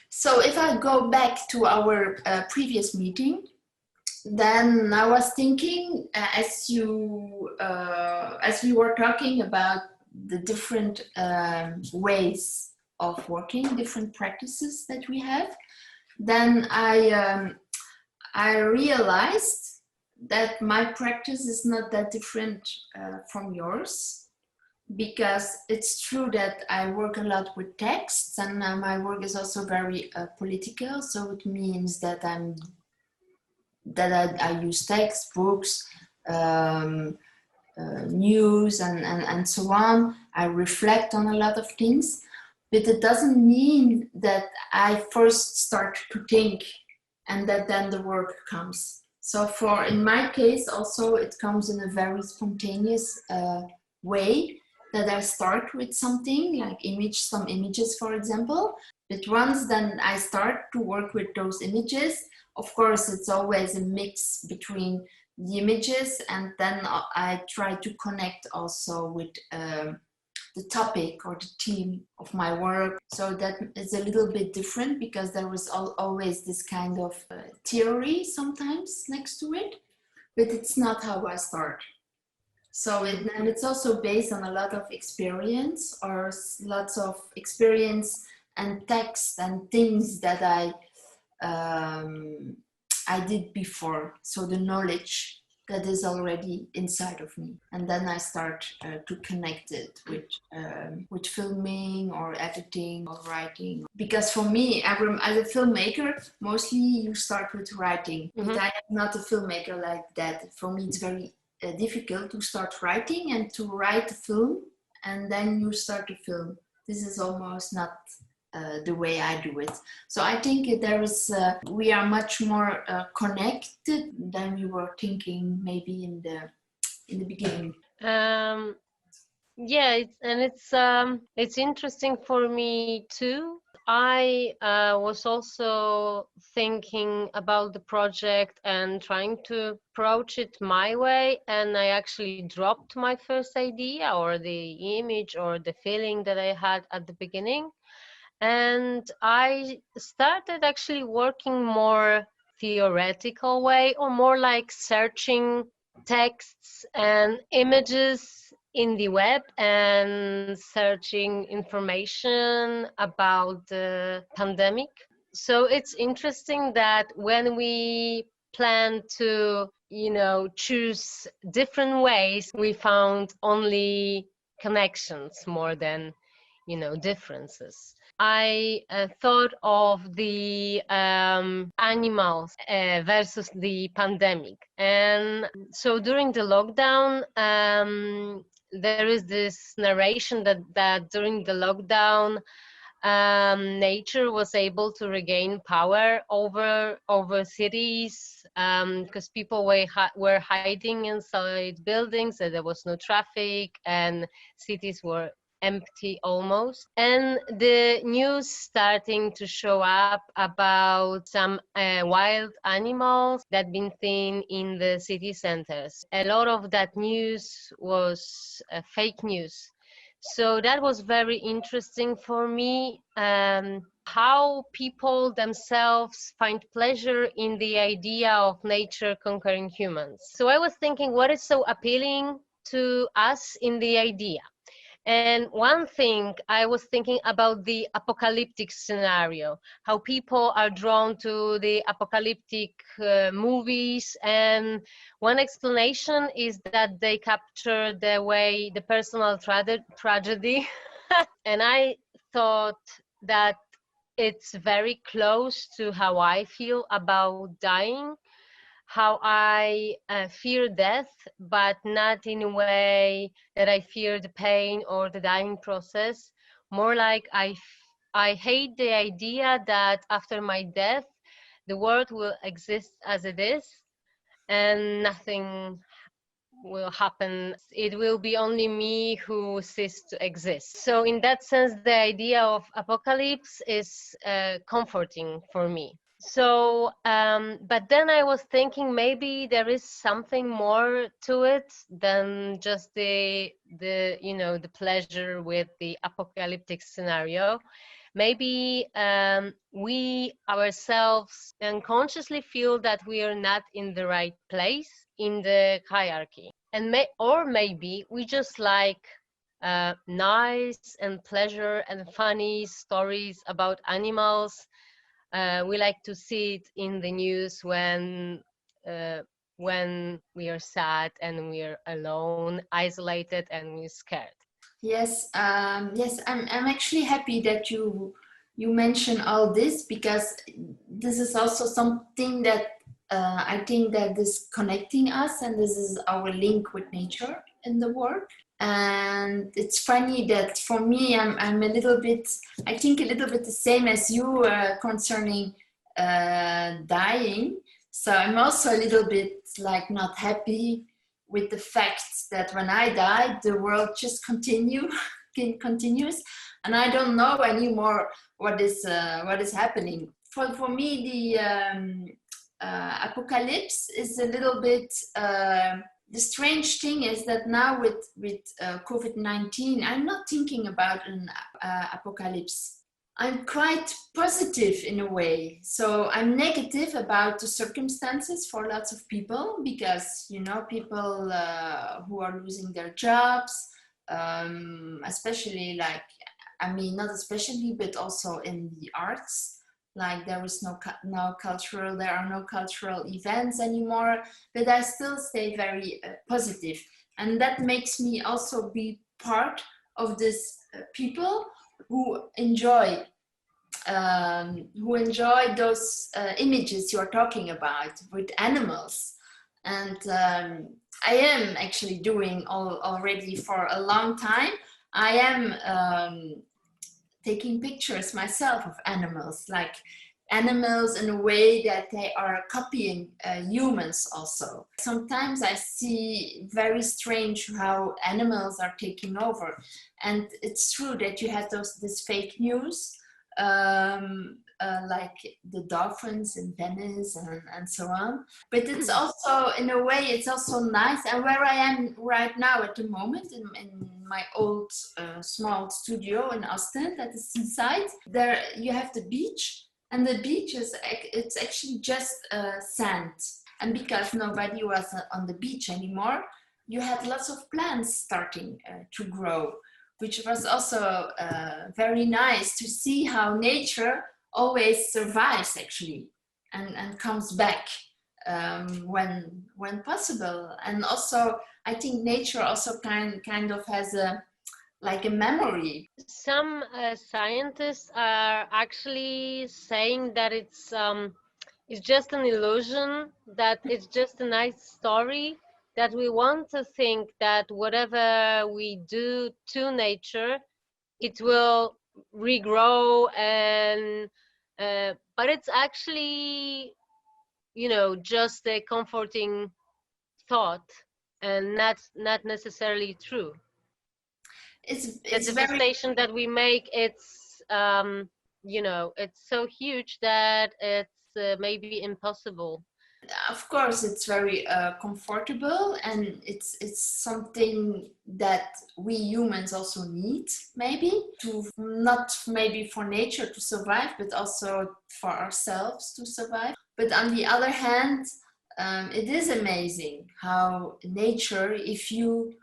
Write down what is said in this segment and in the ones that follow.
So if I go back to our previous meeting, then I was thinking, as we were talking about the different ways of working, different practices that we have, then I realized that my practice is not that different from yours, because it's true that I work a lot with texts, and my work is also very political. So it means that I use textbooks, news, and so on. I reflect on a lot of things, but it doesn't mean that I first start to think and that then the work comes. So in my case, also it comes in a very spontaneous way, that I start with something like some images, for example. But once then I start to work with those images, of course, it's always a mix between the images, and then I try to connect also with the topic or the theme of my work. So that is a little bit different, because there is always this kind of theory sometimes next to it, but it's not how I start. So and it's also based on a lot of experience, or lots of experience and text and things that I did before. So the knowledge that is already inside of me, and then I start to connect it with filming or editing or writing. Because for me, as a filmmaker, mostly you start with writing. Mm-hmm. But I am not a filmmaker like that. For me, it's very difficult to start writing and to write a film, and then you start to film. This is almost not the way I do it. So I think we are much more connected than we were thinking maybe in the beginning. Yeah, it's interesting for me too. I was also thinking about the project and trying to approach it my way, and I actually dropped my first idea or the image or the feeling that I had at the beginning, and I started actually working more theoretical way, or more like searching texts and images in the web and searching information about the pandemic. So it's interesting that when we plan to, choose different ways, we found only connections more than, differences. I thought of the animals versus the pandemic. And so during the lockdown, there is this narration that during the lockdown, nature was able to regain power over cities, because people were hiding inside buildings, and there was no traffic, and cities were empty almost, and the news starting to show up about some wild animals that been seen in the city centers. A lot of that news was fake news. So that was very interesting for me, how people themselves find pleasure in the idea of nature conquering humans. So I was thinking, what is so appealing to us in the idea? And one thing, I was thinking about the apocalyptic scenario, how people are drawn to the apocalyptic movies. And one explanation is that they capture the personal tragedy. And I thought that it's very close to how I feel about dying, how I fear death, but not in a way that I fear the pain or the dying process. More like I hate the idea that after my death, the world will exist as it is and nothing will happen. It will be only me who cease to exist. So in that sense, the idea of apocalypse is comforting for me. So, but then I was thinking maybe there is something more to it than just the pleasure with the apocalyptic scenario. maybe we ourselves unconsciously feel that we are not in the right place in the hierarchy. And maybe we just like nice and pleasure and funny stories about animals. We like to see it in the news uh, when we are sad and we are alone, isolated, and we're scared. Yes, yes, I'm actually happy that you mention all this, because this is also something that I think that is connecting us, and this is our link with nature in the work. And it's funny that for me, I'm a little bit, I think a little bit the same as you concerning dying. So I'm also a little bit like not happy with the fact that when I die, the world just continues, and I don't know anymore what is happening. For me, the apocalypse is a little bit. The strange thing is that now with COVID-19, I'm not thinking about an apocalypse. I'm quite positive in a way. So I'm negative about the circumstances for lots of people, because, you know, people who are losing their jobs, especially like, I mean, not especially, but also in the arts. Like there are no cultural events anymore, but I still stay very positive. And that makes me also be part of this people who enjoy those images you're talking about with animals. And I am actually doing already for a long time. I am taking pictures myself of animals, like animals in a way that they are copying humans also. Sometimes I see very strange how animals are taking over. And it's true that you have this fake news, like the dolphins in Venice and so on. But it's also, in a way, it's also nice. And where I am right now at the moment, in my old small studio in Ostend at the seaside, there you have the beach, and the beach it's actually just sand. And because nobody was on the beach anymore, you had lots of plants starting to grow, which was also very nice to see how nature always survives actually, and comes back when possible. And also, I think nature also kind of has a memory. Some scientists are actually saying that it's just an illusion, that it's just a nice story, that we want to think that whatever we do to nature, it will regrow, and but it's actually, you know, just a comforting thought, and not necessarily true. It's The very, devastation that we make, it's you know, it's so huge that it's maybe impossible. of course, it's very comfortable, and it's something that we humans also need, maybe, to not maybe for nature to survive, but also for ourselves to survive. But on the other hand, it is amazing how nature, if you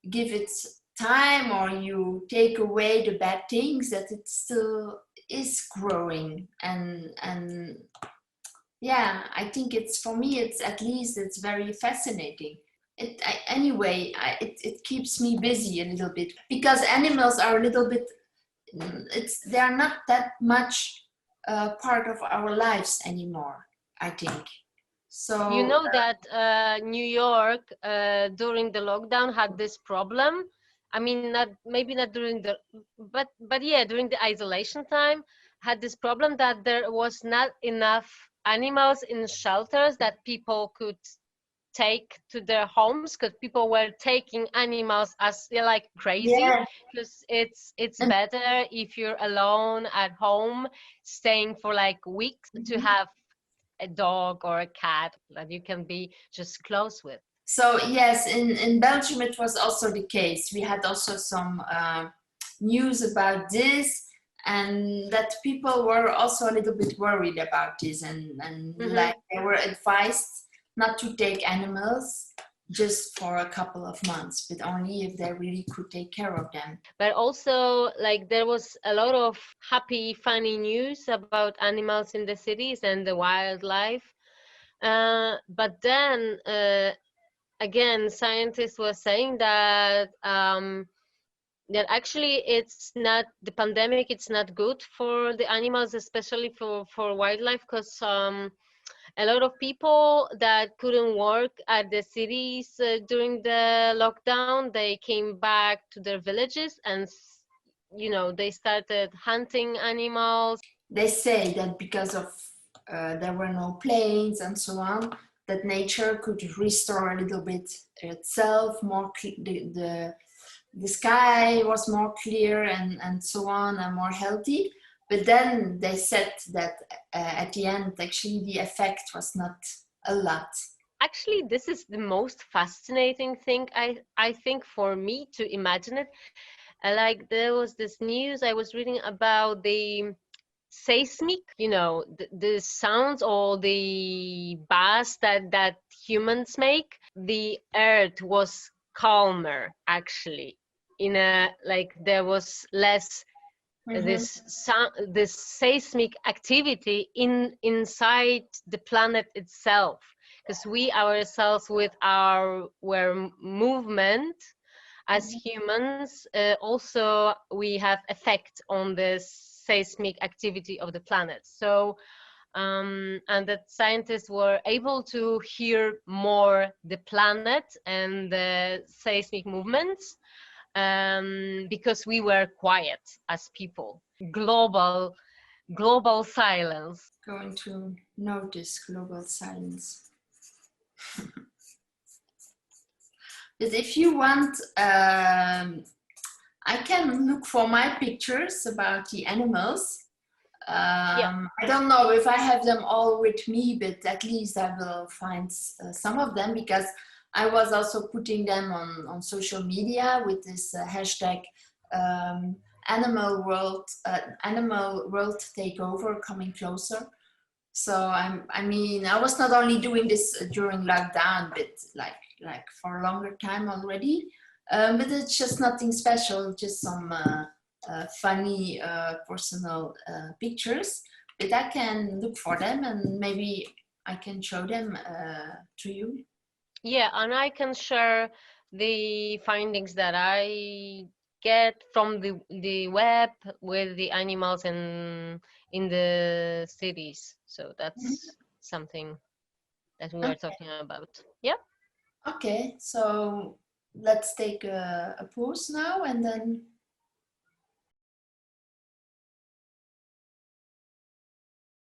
give it time or you take away the bad things, that it still is growing. And yeah, I think it's, for me, it's, at least it's very fascinating. It keeps me busy a little bit, because animals are a little bit, they are not that much part of our lives anymore, I think. So You know that New York during the lockdown had this problem. I mean, not maybe not during the, but yeah, during the isolation time, had this problem that there was not enough animals in shelters that people could take to their homes, because people were taking animals as like crazy, yeah, because it's and better if you're alone at home staying for like weeks to have a dog or a cat that you can be just close with. so yes, in Belgium it was also the case. We had also some news about this, and that people were also a little bit worried about this, and like they were advised not to take animals just for a couple of months, but only if they really could take care of them. But also, like, there was a lot of happy, funny news about animals in the cities and the wildlife. But then, again, scientists were saying that that actually it's not the pandemic. It's not good for the animals, especially for wildlife, because a lot of people that couldn't work at the cities during the lockdown, they came back to their villages, and they started hunting animals. They say that because of there were no planes and so on, that nature could restore a little bit itself, more the sky was more clear and so on, and more healthy. But then they said that at the end, actually, the effect was not a lot. Actually, this is the most fascinating thing, I think, for me to imagine it. Like, there was this news I was reading about the seismic, the sounds or the bass that humans make. The earth was calmer, actually, there was less this seismic activity inside the planet itself, because we ourselves with our movement as humans, also we have effect on this seismic activity of the planet. So and that scientists were able to hear more the planet and the seismic movements, because we were quiet as people. Global silence. Going to notice global silence. But if you want, I can look for my pictures about the animals. I don't know if I have them all with me, but at least I will find some of them, because I was also putting them on social media with this hashtag animal world takeover coming closer. So I was not only doing this during lockdown, but like for a longer time already. But it's just nothing special, just some funny personal pictures. But I can look for them, and maybe I can show them to you. Yeah, and I can share the findings that I get from the web with the animals in the cities. So that's something that we are talking about. Yeah. Okay, so let's take a pause now, and then